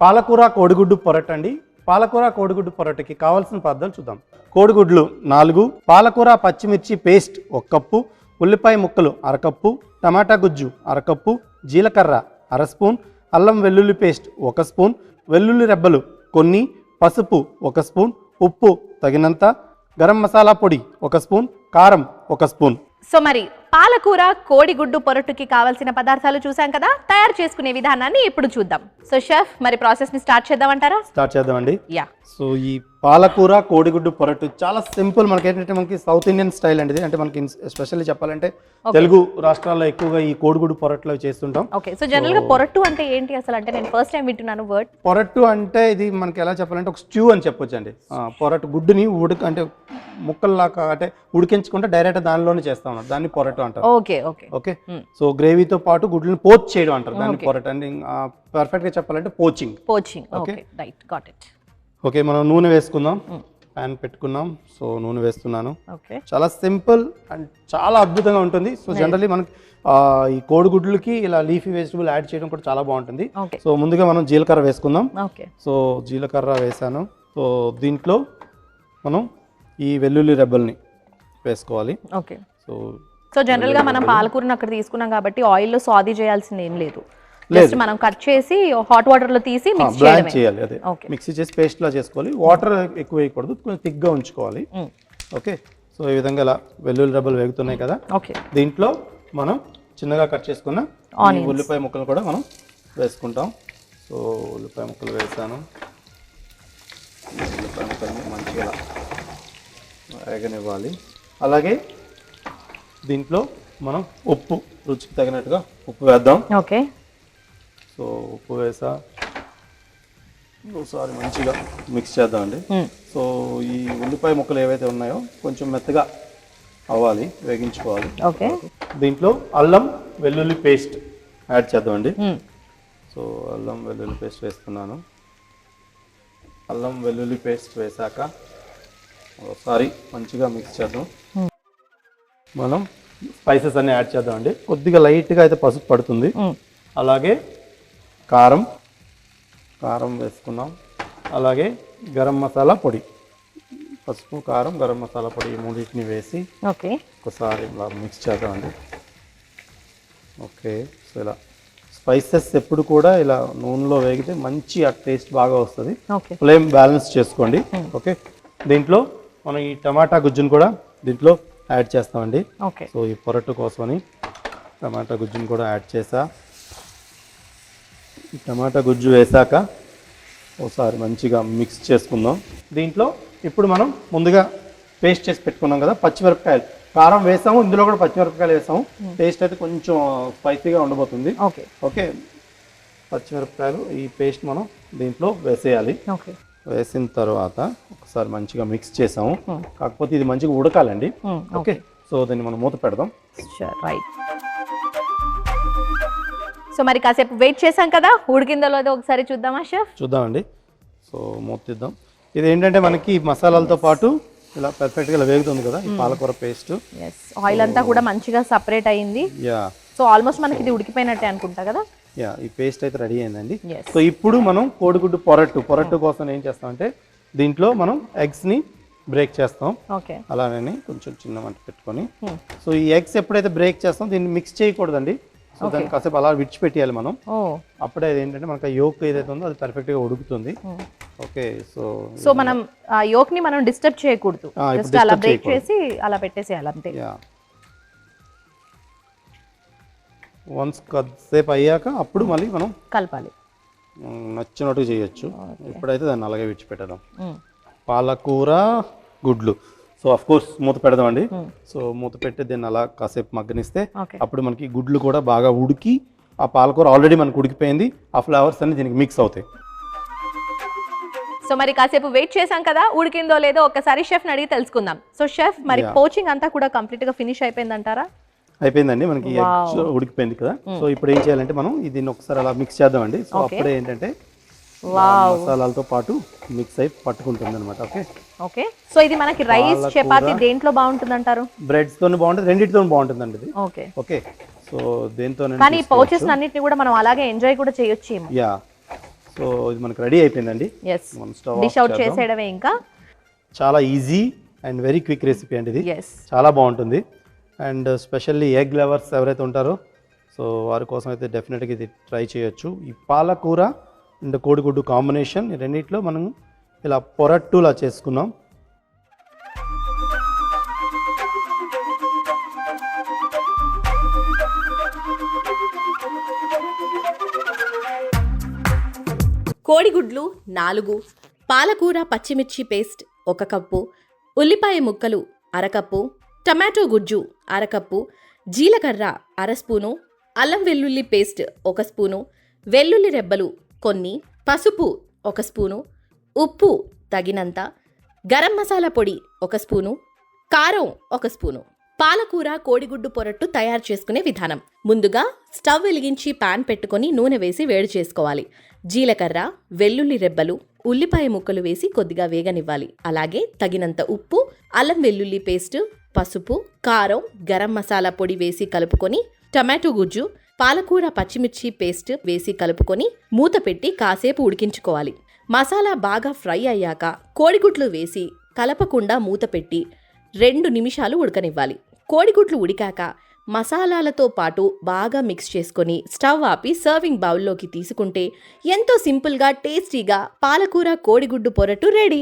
పాలకూర కోడిగుడ్డు పొరట్ అండి. పాలకూర కోడిగుడ్డు పొరట్కి కావాల్సిన పదార్థాలు చూద్దాం. కోడిగుడ్లు 4, పాలకూర పచ్చిమిర్చి పేస్ట్ 1 కప్పు, ఉల్లిపాయ ముక్కలు 1/2 కప్పు, టమాటా గుజ్జు 1/2 కప్పు, జీలకర్ర 1/2 స్పూన్, అల్లం వెల్లుల్లి పేస్ట్ 1 స్పూన్, వెల్లుల్లి రెబ్బలు కొన్ని, పసుపు 1 స్పూన్, ఉప్పు తగినంత, గరం మసాలా పొడి 1 స్పూన్, కారం 1 స్పూన్. సో మరి పాలకూర కోడిగుడ్డు పొరట్టుకి కావాల్సిన పదార్థాలు చూసాం కదా, తయారు చేసుకునే విధానాన్ని ఇప్పుడు చూద్దాం. సో షెఫ్, మరి ప్రాసెస్ ని స్టార్ట్ చేద్దామంటారా? స్టార్ట్ చేద్దామండి. యా. సో ఈ పాలకూర కోడిగుడ్డు పొరట్టు చాలా సింపుల్. మనకి ఏంటంటే మనకి సౌత్ ఇండియన్ స్టైల్ అండి. అంటే మనకి ఎస్పెషల్లీ చెప్పాలంటే తెలుగు రాష్ట్రాల్లో ఎక్కువగా ఈ కోడిగుడ్డు పొరట్లు చేస్తుంటాం. ఓకే. సో జనరల్ గా పొరట్టు అంటే ఏంటి అసలు? అంటే నేను ఫస్ట్ టైం వింటున్నాను వర్డ్. పొరట్టు అంటే ఇది మనకి ఎలా చెప్పాలంటే ఒక స్ట్యూ అని చెప్పొచ్చు అండి. పొరట్టు గుడ్డుని అంటే ముక్కల్లాగా అంటే ఉడికించకుండా డైరెక్ట్ దానిలోనే చేస్తా ఉన్నారు, దాన్ని పొరట్టు అంటారు. Okay okay okay. సో గ్రేవీతో పాటు గుడ్లను పోచ్ చేయడం అంటారు, దాన్ని పొరట్టు అండి. పర్ఫెక్ట్ గా చెప్పాలంటే poaching. Okay right, got it. Okay, మనం నూనె వేసుకుందాం. ప్యాన్ పెట్టుకున్నాం. సో నూనె వేస్తున్నాను. ఓకే. చాలా సింపుల్ అండ్ చాలా అద్భుతంగా ఉంటుంది. సో జనరల్లీ మనకి ఈ కోడిగుడ్లకి ఇలా లీఫీ వెజిటబుల్ యాడ్ చేయడం కూడా చాలా బాగుంటుంది. సో ముందుగా మనం జీలకర్ర వేసుకుందాం. సో జీలకర్ర వేసాను. సో దీంట్లో మనం ఈ వెల్లుల్లి రెబ్బల్ని వేసుకోవాలి. ఓకే. సో జనరల్ గా మనం పాలకూరను అక్కడ తీసుకున్నాం కాబట్టి ఆయిల్ లో సాది చేయాల్సింది ఏం లేదు. జస్ట్ మనం కట్ చేసి హాట్ వాటర్ లో తీసి మిక్స్ చేయాలి. అదే మిక్సీ చేసి పేస్ట్ లా చేసుకోవాలి. వాటర్ ఎక్కువ వేయకూడదు, కొంచెం థిక్ గా ఉంచుకోవాలి. ఓకే. సో ఈ విధంగా ఇలా వెల్లుల్లి రెబ్బలు వేగుతున్నాయి కదా. ఓకే. దీంట్లో మనం చిన్నగా కట్ చేసుకున్న ఉల్లిపాయ ముక్కలు కూడా మనం వేసుకుంటాం. సో ఉల్లిపాయ ముక్కలు వేసాను. ఉల్లిపాయ ముక్కల్ని మంచిగా వేగనివ్వాలి. అలాగే దీంట్లో మనం ఉప్పు రుచికి తగినట్టుగా ఉప్పు వేద్దాం. ఓకే. సో ఉప్పు వేసా ఒకసారి మంచిగా మిక్స్ చేద్దామండి. సో ఈ ఉల్లిపాయ ముక్కలు ఏవైతే ఉన్నాయో కొంచెం మెత్తగా అవ్వాలి, వేగించుకోవాలి. ఓకే. దీంట్లో అల్లం వెల్లుల్లి పేస్ట్ యాడ్ చేద్దామండి. సో అల్లం వెల్లుల్లి పేస్ట్ వేస్తున్నాను. అల్లం వెల్లుల్లి పేస్ట్ వేసాక ఒకసారి మంచిగా మిక్స్ చేద్దాం. మనం స్పైసెస్ అన్ని యాడ్ చేద్దామండి. కొద్దిగా లైట్గా అయితే పసుపు పడుతుంది. అలాగే కారం వేసుకున్నాం. అలాగే గరం మసాలా పొడి, పసుపు, కారం, గరం మసాలా పొడి ఈ మూడింటిని వేసి ఒకసారి ఇలా మిక్స్ చేద్దామండి. ఓకే. సో ఇలా స్పైసెస్ ఎప్పుడు కూడా ఇలా నూనెలో వేగితే మంచి ఆ టేస్ట్ బాగా వస్తుంది. ఫ్లేమ్ బ్యాలెన్స్ చేసుకోండి. ఓకే. దీంట్లో మనం ఈ టమాటా గుజ్జును కూడా దీంట్లో యాడ్ చేస్తామండి. సో ఈ పొరట్టు కోసమని టమాటా గుజ్జును కూడా యాడ్ చేసా. ఈ టమాటా గుజ్జు వేసాక ఒకసారి మంచిగా మిక్స్ చేసుకుందాం. దీంట్లో ఇప్పుడు మనం ముందుగా పేస్ట్ చేసి పెట్టుకున్నాం కదా పచ్చిమిరపకాయలు, కారం వేసాము, ఇందులో కూడా పచ్చిమిరపకాయలు వేసాము. టేస్ట్ అయితే కొంచెం స్పైసీగా ఉండబోతుంది. ఓకే. పచ్చిమిరపకాయలు ఈ పేస్ట్ మనం దీంట్లో వేసేయాలి. వేసిన తర్వాత ఒకసారి మంచిగా మిక్స్ చేసాము. కాకపోతే ఇది మంచిగా ఉడకాలండి. ఓకే. సో దీన్ని మనం మూత పెడదాం. సో మరి కాసేపు వెయిట్ చేసాం కదా, ఉడికిందో లేదో ఒకసారి చూద్దామా షెఫ్? చూద్దామండి. సో మూత తీద్దాం. ఇది ఏంటంటే మనకి మసాలాలతో పాటు ఇలా పర్ఫెక్ట్గా ఇలా వేగుతుంది కదా ఈ పాలకూర పేస్ట్. ఆయిల్ అంతా కూడా మంచిగా సపరేట్ అయ్యింది. సో ఆల్మోస్ట్ మనకి ఇది ఉడికిపోయినట్టే అనుకుంటా కదా. ఈ పేస్ట్ అయితే రెడీ అయిందండి. సో ఇప్పుడు మనం కోడిగుడ్డు పొరట్టు కోసం ఏం చేస్తామంటే దీంట్లో మనం ఎగ్స్ ని బ్రేక్ చేస్తాం. అలానే కొంచెం చిన్న మంట పెట్టుకొని సో ఈ ఎగ్స్ ఎప్పుడైతే బ్రేక్ చేస్తాం దీన్ని మిక్స్ చేయకూడదండి. సో దాన్ని కాసేపు అలా విడిచిపెట్టాలి మనం. అప్పుడే ఏంటంటే మనకు యోక్ ఏదైతే ఉందో అది పర్ఫెక్ట్ గా ఉడుకుతుంది. ఓకే. సో మనం ఆ యోక్ ని మనం డిస్టర్బ్ చేయకూడదు, జస్ట్ అలా బ్రేక్ చేసి అలా పెట్టేసేయాలి అంతే. వన్స్ కొద్దిసేపు అయ్యాక అప్పుడు మళ్ళీ మనం కలపాలి, నచ్చినట్టు చేయొచ్చు. ఇప్పుడైతే దాన్ని అలాగే విడిచిపెట్టదాం. పాలకూర గుడ్లు. సో అఫ్ కోర్స్ మూత పెడదామండి. సో మూత పెట్టి దీన్ని అలా కాసేపు మగ్గనిస్తే అప్పుడు మనకి గుడ్లు కూడా బాగా ఉడికి ఆ పాలకూర ఆల్రెడీ మనకు ఉడికిపోయింది, ఆ ఫ్లేవర్స్ అన్ని దీనికి మిక్స్ అవుతాయి. సో మరి కాసేపు వెయిట్ చేసాం కదా, ఉడికిందో లేదో ఒక్కసారి షెఫ్ని అడిగి తెలుసుకుందాం. సో షెఫ్, మరి పోచింగ్ అంతా కూడా కంప్లీట్ గా ఫినిష్ అయిపోయిందంటారా? అయిపోయిందండి, మనకి ఉడికిపోయింది కదా. సో ఇప్పుడు ఏం చేయాలంటే మనం దీన్ని ఒకసారి అలా మిక్స్ చేద్దామండి. సో అప్పుడే ఏంటంటే మసాలాలతో పాటు మిక్స్ అయి పట్టుకుంటుంది అనమాట. ఓకే. ఓకే. సో ఇది మనకి రైస్, చపాతీ దేంట్లో బాగుంటుంది అంటారు? బ్రెడ్స్ తోనే బాగుంటుంది, రెండింటితో బాగుంటుంది అండి ఇది. ఓకే. ఓకే. సో దేంతో కానీ పౌచెస్ అన్నిటిని కూడా మనం అలాగే ఎంజాయ్ కూడా చేయొచ్చు. యా. సో సో ఇది మనకు రెడీ అయిపోయిందండి. ఎస్, మనం స్టవ్ డిష్ అవుట్ చేసేయడమే ఇంకా. చాలా easy and very quick recipe అండి ఇది. ఎస్, చాలా బాగుంటుంది. అండ్ స్పెషల్లీ ఎగ్ లవర్స్ ఎవరైతే ఉంటారో సో వారి కోసం అయితే డెఫినెట్గా ఇది ట్రై చేయొచ్చు. ఈ పాలకూర అండ్ కోడిగుడ్డు కాంబినేషన్ ఈ రెండిట్లో మనం ఇలా పొరట్టులా చేసుకున్నాం. కోడిగుడ్లు 4, పాలకూర పచ్చిమిర్చి పేస్ట్ 1 కప్పు, ఉల్లిపాయ ముక్కలు 1/2 కప్పు, టమాటో గుజ్జు 1/2 కప్పు, జీలకర్ర 1/2 స్పూను, అల్లం వెల్లుల్లి పేస్ట్ 1 స్పూను, వెల్లుల్లి రెబ్బలు కొన్ని, పసుపు 1 స్పూను, ఉప్పు తగినంత, గరం మసాలా పొడి 1 స్పూను, కారం 1 స్పూను. పాలకూర కోడిగుడ్డు పొరట్టు తయారు చేసుకునే విధానం. ముందుగా స్టవ్ వెలిగించి పాన్ పెట్టుకొని నూనె వేసి వేడి చేసుకోవాలి. జీలకర్ర, వెల్లుల్లి రెబ్బలు, ఉల్లిపాయ ముక్కలు వేసి కొద్దిగా వేగనివ్వాలి. అలాగే తగినంత ఉప్పు, అల్లం వెల్లుల్లి పేస్ట్, పసుపు, కారం, గరం మసాలా పొడి వేసి కలుపుకొని టమాటో గుజ్జు, పాలకూర పచ్చిమిర్చి పేస్ట్ వేసి కలుపుకొని మూత పెట్టి కాసేపు ఉడికించుకోవాలి. మసాలా బాగా ఫ్రై అయ్యాక కోడిగుడ్లు వేసి కలపకుండా మూత పెట్టి 2 నిమిషాలు ఉడకనివ్వాలి. కోడిగుడ్లు ఉడికాక మసాలాలతో పాటు బాగా మిక్స్ చేసుకొని స్టవ్ ఆపి సర్వింగ్ బౌల్లోకి తీసుకుంటే ఎంతో సింపుల్గా టేస్టీగా పాలకూర కోడిగుడ్డు పొరటు రెడీ.